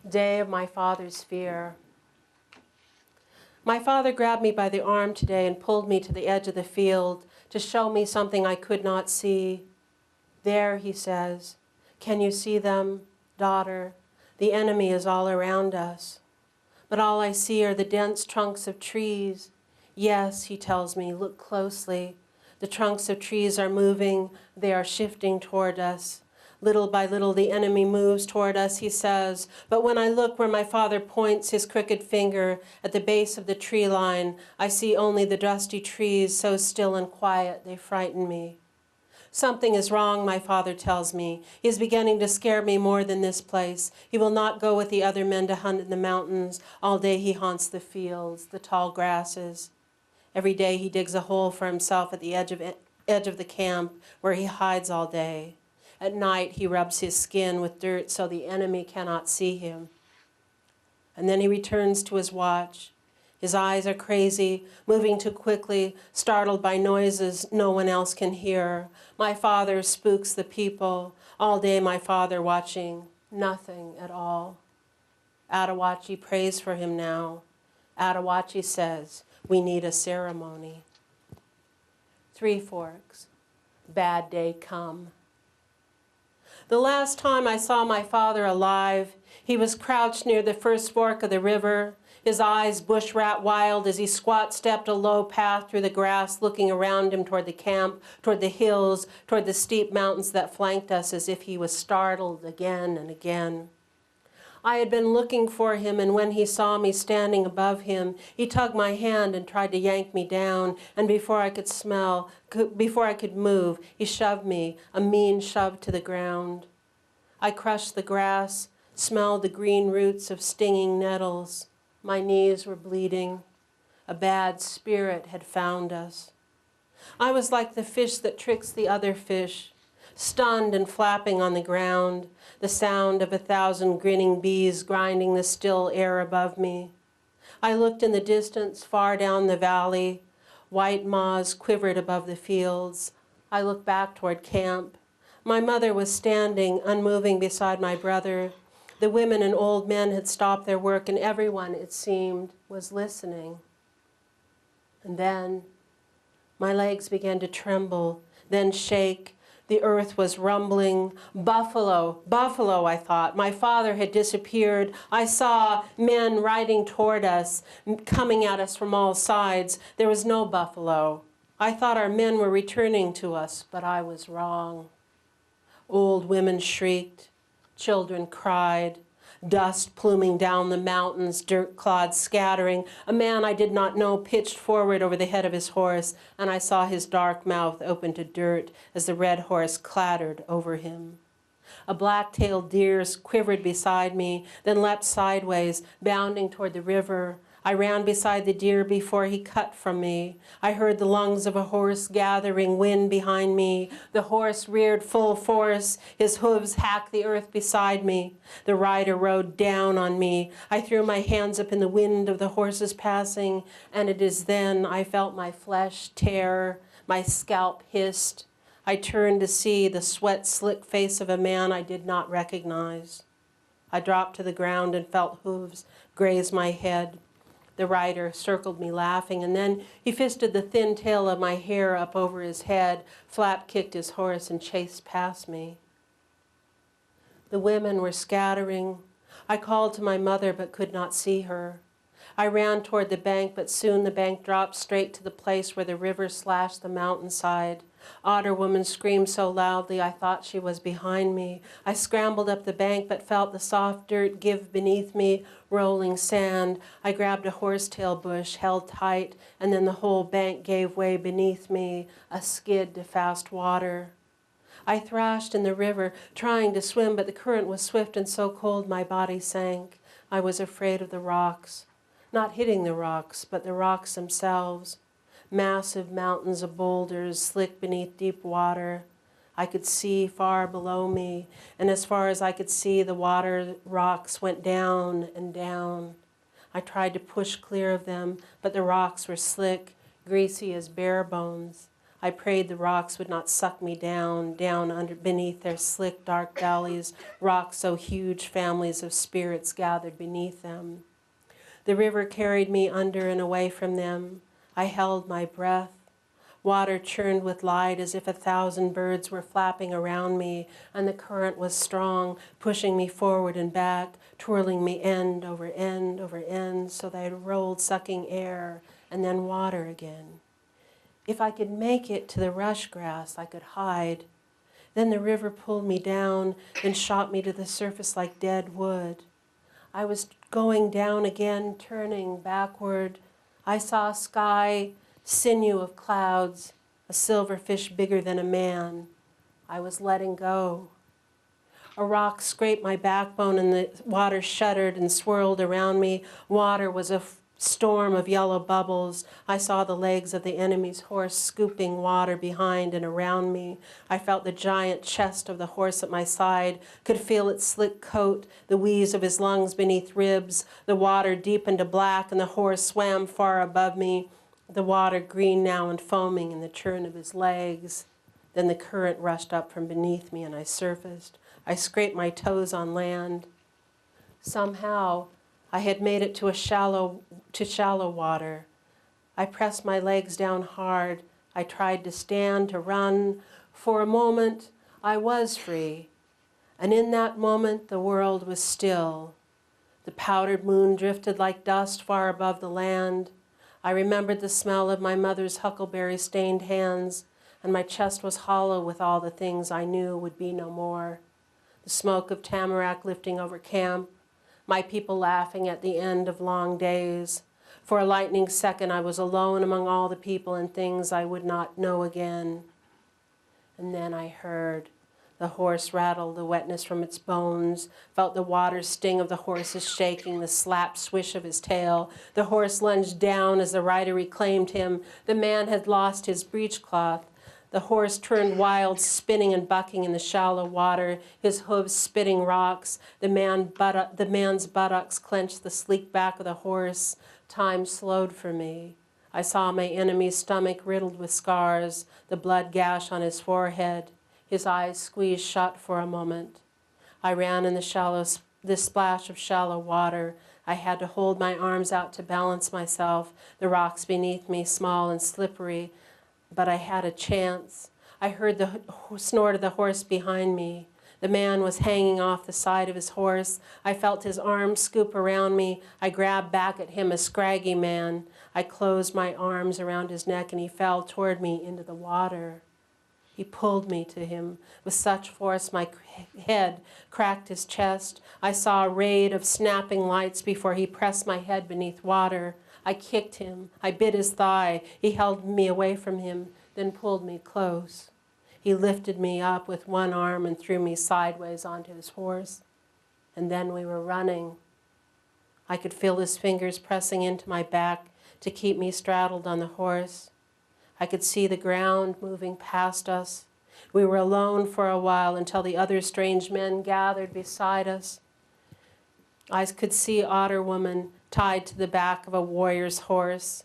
Day of my father's fear. My father grabbed me by the arm today and pulled me to the edge of the field to show me something I could not see. There, he says, can you see them, daughter? The enemy is all around us. But all I see are the dense trunks of trees. Yes, he tells me, look closely. The trunks of trees are moving. They are shifting toward us. Little by little, the enemy moves toward us, he says. But when I look where my father points his crooked finger at the base of the tree line, I see only the dusty trees, so still and quiet, they frighten me. Something is wrong, my father tells me. He is beginning to scare me more than this place. He will not go with the other men to hunt in the mountains. All day he haunts the fields, the tall grasses. Every day he digs a hole for himself at the edge of the camp where he hides all day. At night he rubs his skin with dirt so the enemy cannot see him. And then he returns to his watch. His eyes are crazy, moving too quickly, startled by noises no one else can hear. My father spooks the people. All day my father watching nothing at all. Atawachi prays for him now. Atawachi says, we need a ceremony. Three Forks, bad day come. The last time I saw my father alive, he was crouched near the first fork of the river. his eyes bush-rat wild as he squat-stepped a low path through the grass, looking around him toward the camp, toward the hills, toward the steep mountains that flanked us, as if he was startled again and again. I had been looking for him, and when he saw me standing above him, he tugged my hand and tried to yank me down, and before I could move, he shoved me, a mean shove to the ground. I crushed the grass, smelled the green roots of stinging nettles. My knees were bleeding. A bad spirit had found us. I was like the fish that tricks the other fish, stunned and flapping on the ground, the sound of 1,000 grinning bees grinding the still air above me. I looked in the distance, far down the valley. White moths quivered above the fields. I looked back toward camp. My mother was standing, unmoving beside my brother. The women and old men had stopped their work, and everyone, it seemed, was listening. And then my legs began to tremble, then shake. The earth was rumbling. Buffalo, buffalo, I thought. My father had disappeared. I saw men riding toward us, coming at us from all sides. There was no buffalo. I thought our men were returning to us, but I was wrong. Old women shrieked. Children cried. Dust pluming down the mountains, dirt clods scattering. A man I did not know pitched forward over the head of his horse, and I saw his dark mouth open to dirt as the red horse clattered over him. A black-tailed deer quivered beside me, then leapt sideways, bounding toward the river. I ran beside the deer before he cut from me. I heard the lungs of a horse gathering wind behind me. The horse reared full force. His hooves hacked the earth beside me. The rider rode down on me. I threw my hands up in the wind of the horse's passing, and it is then I felt my flesh tear, my scalp hissed. I turned to see the sweat-slick face of a man I did not recognize. I dropped to the ground and felt hooves graze my head. The rider circled me laughing, and then he fisted the thin tail of my hair up over his head, flap-kicked his horse, and chased past me. The women were scattering. I called to my mother but could not see her. I ran toward the bank, but soon the bank dropped straight to the place where the river slashed the mountainside. Otter woman screamed so loudly I thought she was behind me. I scrambled up the bank but felt the soft dirt give beneath me, rolling sand. I grabbed a horsetail bush, held tight, and then the whole bank gave way beneath me, a skid to fast water. I thrashed in the river, trying to swim, but the current was swift and so cold my body sank. I was afraid of the rocks. Not hitting the rocks, but the rocks themselves. Massive mountains of boulders slick beneath deep water. I could see far below me, and as far as I could see, the water rocks went down and down. I tried to push clear of them, but the rocks were slick, greasy as bare bones. I prayed the rocks would not suck me down beneath their slick, dark bellies, rocks so huge families of spirits gathered beneath them. The river carried me under and away from them. I held my breath. Water churned with light as if 1,000 birds were flapping around me, and the current was strong, pushing me forward and back, twirling me end over end over end, so that I rolled, sucking air, and then water again. If I could make it to the rush grass, I could hide. Then the river pulled me down and shot me to the surface like dead wood. I was going down again, turning backward. I saw sky, sinew of clouds, a silverfish bigger than a man. I was letting go. A rock scraped my backbone and the water shuddered and swirled around me. Water was a storm of yellow bubbles. I saw the legs of the enemy's horse scooping water behind and around me. I felt the giant chest of the horse at my side, could feel its slick coat, the wheeze of his lungs beneath ribs. The water deepened to black and the horse swam far above me, the water green now and foaming in the churn of his legs. Then the current rushed up from beneath me and I surfaced. I scraped my toes on land. Somehow, I had made it to shallow water. I pressed my legs down hard. I tried to stand, to run. For a moment, I was free. And in that moment, the world was still. The powdered moon drifted like dust far above the land. I remembered the smell of my mother's huckleberry-stained hands, and my chest was hollow with all the things I knew would be no more. The smoke of tamarack lifting over camp, my people laughing at the end of long days. For a lightning second, I was alone among all the people and things I would not know again. And then I heard the horse rattle, the wetness from its bones, felt the water sting of the horse's shaking, the slap swish of his tail. The horse lunged down as the rider reclaimed him. The man had lost his breechcloth. The horse turned wild, spinning and bucking in the shallow water, his hooves spitting rocks. The man's buttocks clenched the sleek back of the horse. Time slowed for me. I saw my enemy's stomach riddled with scars, the blood gash on his forehead. His eyes squeezed shut for a moment. I ran in the splash of shallow water. I had to hold my arms out to balance myself, the rocks beneath me small and slippery, but I had a chance. I heard the snort of the horse behind me. The man was hanging off the side of his horse. I felt his arms scoop around me. I grabbed back at him, a scraggy man. I closed my arms around his neck, and he fell toward me into the water. He pulled me to him with such force my head cracked his chest. I saw a raid of snapping lights before he pressed my head beneath water. I kicked him. I bit his thigh. He held me away from him, then pulled me close. He lifted me up with one arm and threw me sideways onto his horse. And then we were running. I could feel his fingers pressing into my back to keep me straddled on the horse. I could see the ground moving past us. We were alone for a while until the other strange men gathered beside us. I could see Otter Woman tied to the back of a warrior's horse.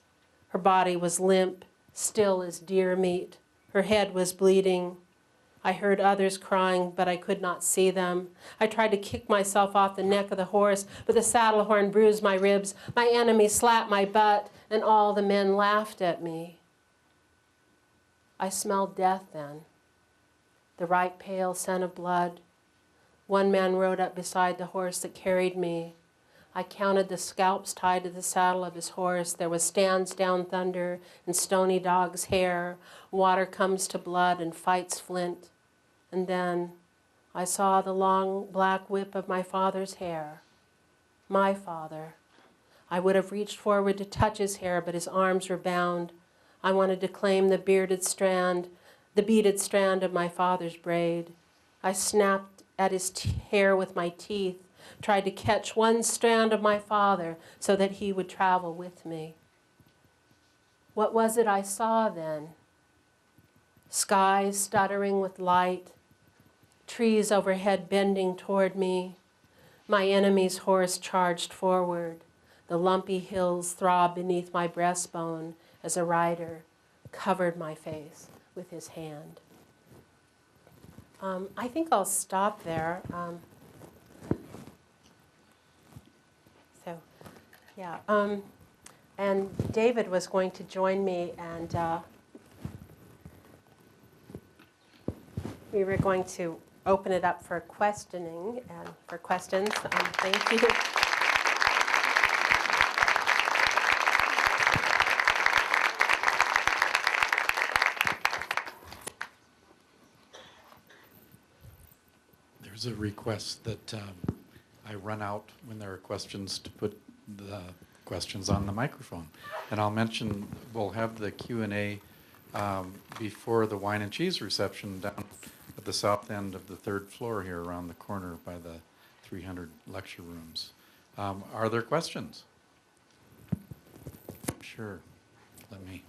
Her body was limp, still as deer meat. Her head was bleeding. I heard others crying, but I could not see them. I tried to kick myself off the neck of the horse, but the saddle horn bruised my ribs. My enemy slapped my butt, and all the men laughed at me. I smelled death then, the ripe pale scent of blood. One man rode up beside the horse that carried me. I counted the scalps tied to the saddle of his horse. There was stands down thunder and stony dog's hair. Water comes to blood and fights flint. And then I saw the long black whip of my father's hair. My father. I would have reached forward to touch his hair, but his arms were bound. I wanted to claim the beaded strand of my father's braid. I snapped at his hair with my teeth, tried to catch one strand of my father so that he would travel with me. What was it I saw then? Skies stuttering with light, trees overhead bending toward me. My enemy's horse charged forward. The lumpy hills throbbed beneath my breastbone as a rider covered my face with his hand. I think I'll stop there. And David was going to join me, and we were going to open it up for questioning and for questions. Thank you. There's a request that I run out when there are questions to put the questions on the microphone. And I'll mention we'll have the Q&A before the wine and cheese reception down at the south end of the third floor here around the corner by the 300 lecture rooms. Are there questions? Sure. Let me.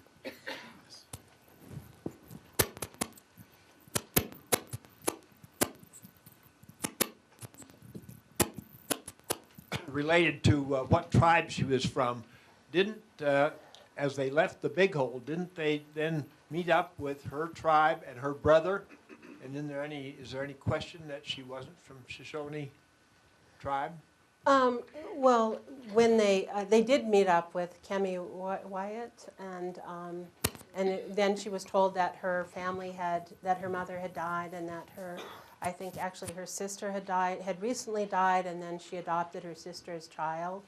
Related to what tribe she was from, as they left the Big Hole, didn't they then meet up with her tribe and her brother? And is there any question that she wasn't from Shoshone tribe? Well, when they did meet up with Kemi Wyatt, and then she was told that her family that her mother had died, and that her I think actually her sister had recently died, and then she adopted her sister's child.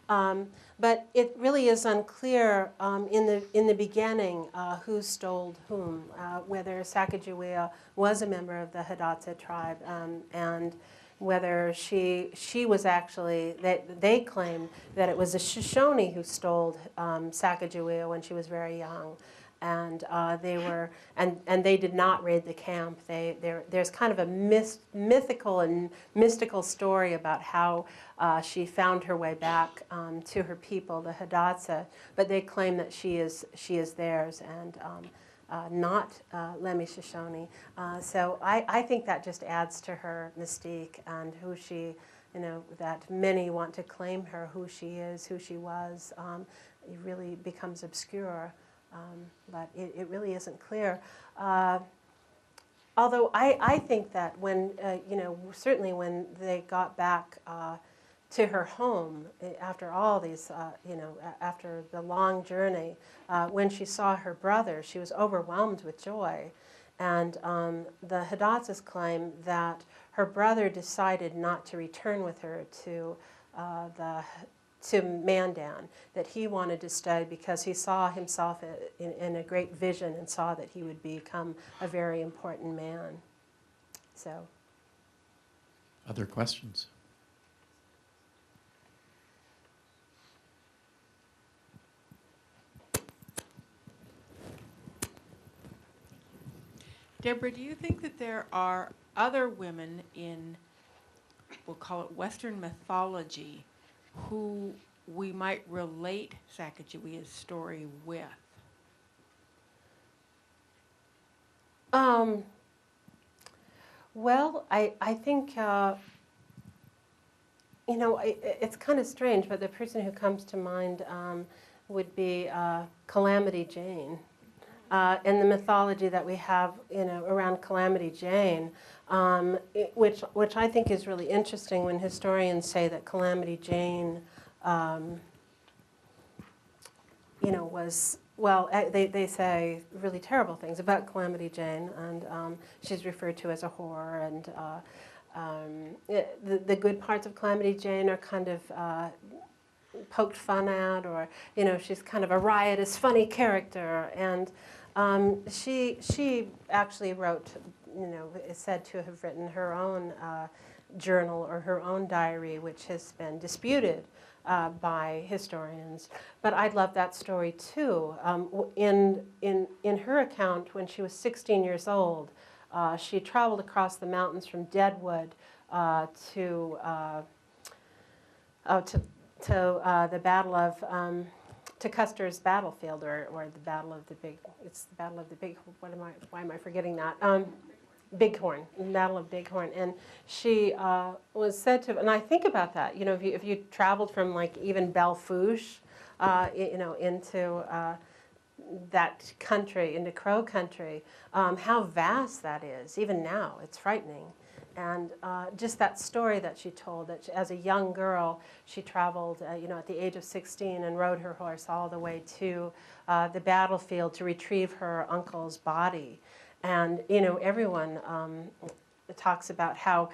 But it really is unclear in the beginning who stole whom, whether Sacajawea was a member of the Hidatsa tribe, and whether she was actually, they claim that it was a Shoshone who stole Sacajawea when she was very young. And they did not raid the camp. There's kind of a mythical and mystical story about how she found her way back to her people, the Hidatsa, but they claim that she is theirs and not Lemhi Shoshone. So I think that just adds to her mystique and who she, that many want to claim her, who she is, who she was. It really becomes obscure. But it really isn't clear. Although I think that when, certainly when they got back to her home after all these, after the long journey, when she saw her brother, she was overwhelmed with joy. And the Hidatsas claim that her brother decided not to return with her to Mandan, that he wanted to stay because he saw himself in a great vision and saw that he would become a very important man. So. Other questions? Debra, do you think that there are other women in, we'll call it Western mythology, who we might relate Sacagawea's story with? Well, I think, it's kind of strange, but the person who comes to mind would be Calamity Jane. In the mythology that we have, around Calamity Jane, which I think is really interesting when historians say that Calamity Jane, was, well, they say really terrible things about Calamity Jane, and she's referred to as a whore, and the good parts of Calamity Jane are kind of poked fun at, or, she's kind of a riotous, funny character, and she actually wrote, is said to have written her own journal or her own diary, which has been disputed by historians. But I love that story too. In her account, when she was 16 years old, she traveled across the mountains from Deadwood to the Battle of to Custer's battlefield, or the Battle of the Big. It's the Battle of the Big. Why am I forgetting that? Bighorn, Battle of Bighorn, and she was said to. And I think about that. If you traveled from like even Belle Fourche, into that country, into Crow country, how vast that is. Even now, it's frightening. And just that story that she told, that as a young girl, she traveled, at the age of 16 and rode her horse all the way to the battlefield to retrieve her uncle's body. And, everyone talks about how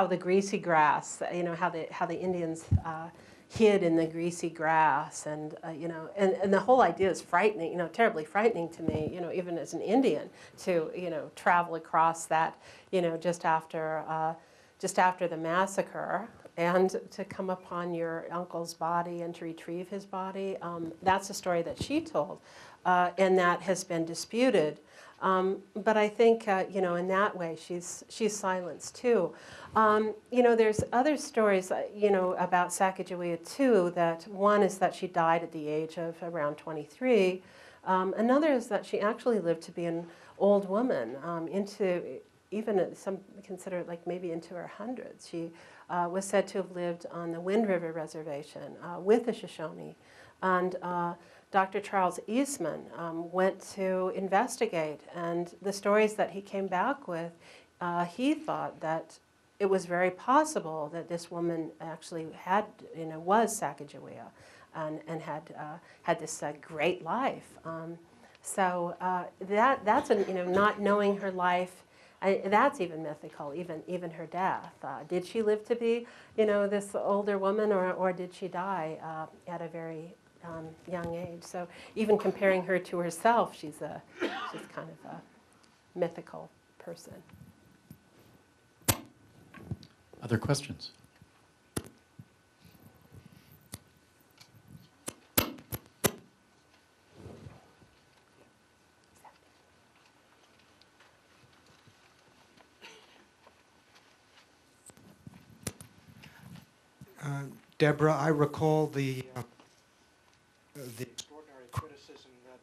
the greasy grass, how the Indians hid in the greasy grass, and and the whole idea is frightening, terribly frightening to me, even as an Indian, to travel across that, just after the massacre, and to come upon your uncle's body and to retrieve his body. That's a story that she told, and that has been disputed. But I think, in that way, she's silenced too. There's other stories, about Sacajawea too. That one is that she died at the age of around 23. Another is that she actually lived to be an old woman, even some consider it like maybe into her hundreds. She was said to have lived on the Wind River Reservation with the Shoshone, and Dr. Charles Eastman went to investigate, and the stories that he came back with, he thought that it was very possible that this woman actually was Sacajawea, and had this great life. So that's not knowing her life that's even mythical, even her death. Did she live to be, this older woman, or did she die at a very young age? So even comparing her to herself, she's kind of a mythical person. Other questions? Debra, I recall the extraordinary criticism that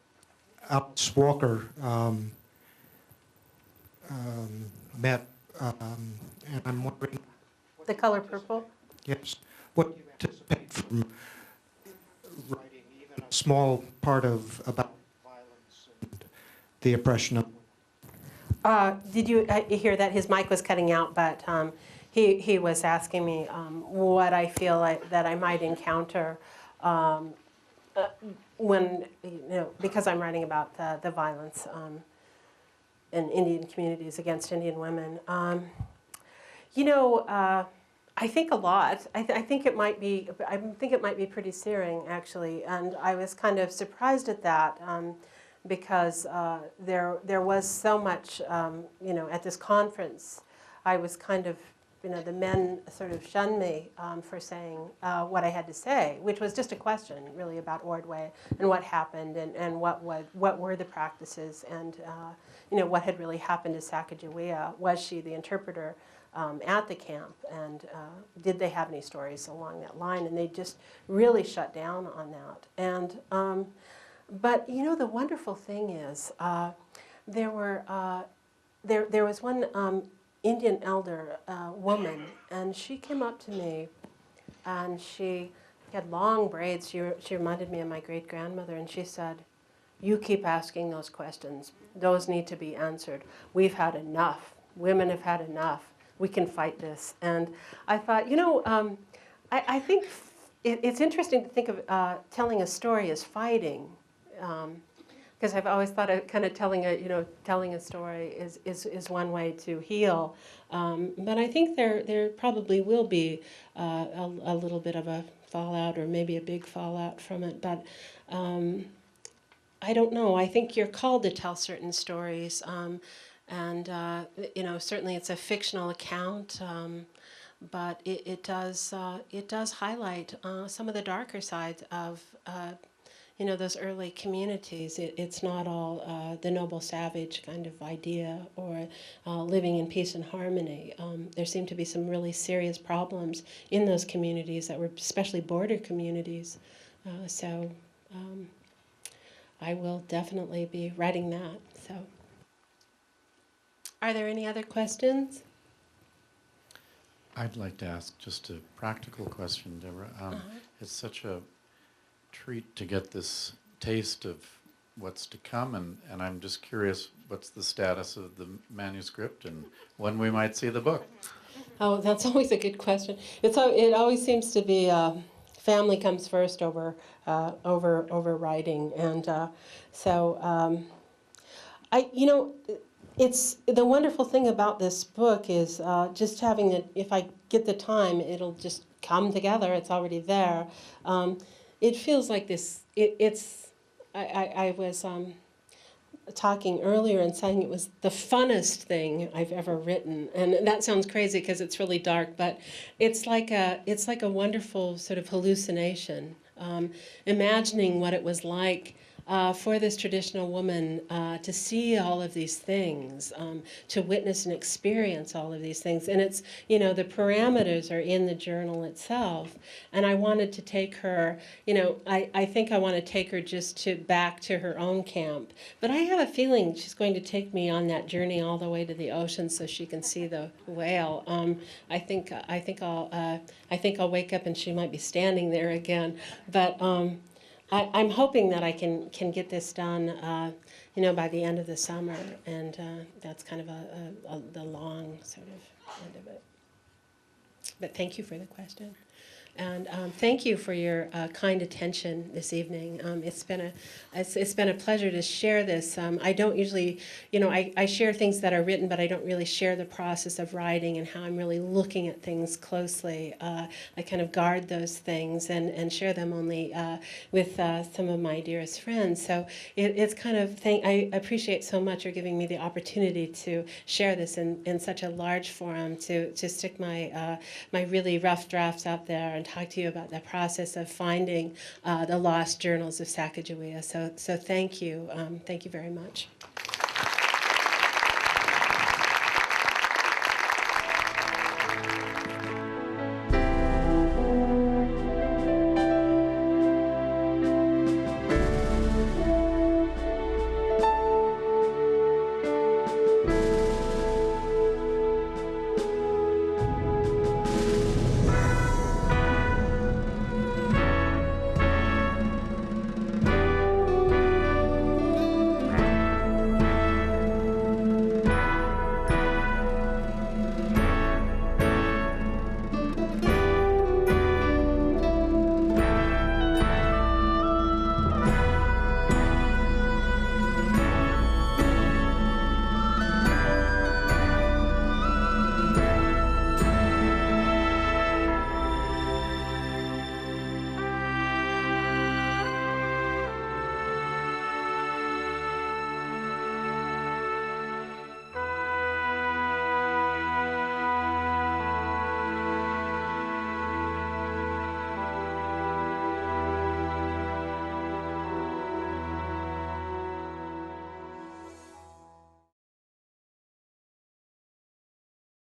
Alice Walker met, and I'm wondering. The Color Purple? Yes. What do you anticipate from writing even a small part about violence and the oppression of? Did you hear that? His mic was cutting out, but he was asking me what I feel that I might encounter when, because I'm writing about the violence in Indian communities against Indian women. I think a lot. I think it might be. I think it might be pretty searing, actually. And I was kind of surprised at that because there was so much. At this conference, I was kind of. The men sort of shunned me for saying what I had to say, which was just a question, really, about Ordway and what happened and what were the practices and what had really happened to Sacajawea. Was she the interpreter at the camp, and did they have any stories along that line? And they just really shut down on that. And but the wonderful thing is there was one Indian elder woman, and she came up to me, and she had long braids. She reminded me of my great-grandmother, and she said, "You keep asking those questions. Those need to be answered. We've had enough. Women have had enough. We can fight this." And I thought, I think it's interesting to think of telling a story as fighting. Because I've always thought of kind of telling a story is one way to heal, but I think there probably will be a little bit of a fallout, or maybe a big fallout from it. But I don't know. I think you're called to tell certain stories, and certainly it's a fictional account, but it does highlight some of the darker sides of. Those early communities. It's not all the noble savage kind of idea, or living in peace and harmony. There seem to be some really serious problems in those communities that were especially border communities. So I will definitely be writing that. So, are there any other questions? I'd like to ask just a practical question, Debra. It's such a treat to get this taste of what's to come, and I'm just curious, what's the status of the manuscript and when we might see the book? Oh, that's always a good question. It always seems to be family comes first over writing, and it's the wonderful thing about this book is just having it. If I get the time, it'll just come together. It's already there. It feels like this. I was talking earlier and saying it was the funnest thing I've ever written, and that sounds crazy because it's really dark. But it's like a wonderful sort of hallucination, imagining what it was like for this traditional woman to see all of these things, to witness and experience all of these things. And it's, the parameters are in the journal itself. And I wanted to take her, I think I want to take her just back to her own camp. But I have a feeling she's going to take me on that journey all the way to the ocean so she can see the whale. I think I'll wake up and she might be standing there again. But I'm hoping that I can get this done, by the end of the summer, and that's kind of the long sort of end of it. But thank you for the question. And thank you for your kind attention this evening. It's been a pleasure to share this. I don't usually, I share things that are written, but I don't really share the process of writing and how I'm really looking at things closely. I kind of guard those things and share them only with some of my dearest friends. So it's kind of I appreciate so much your giving me the opportunity to share this in such a large forum, to stick my my really rough drafts out there and talk to you about the process of finding the lost journals of Sacajawea. So thank you very much.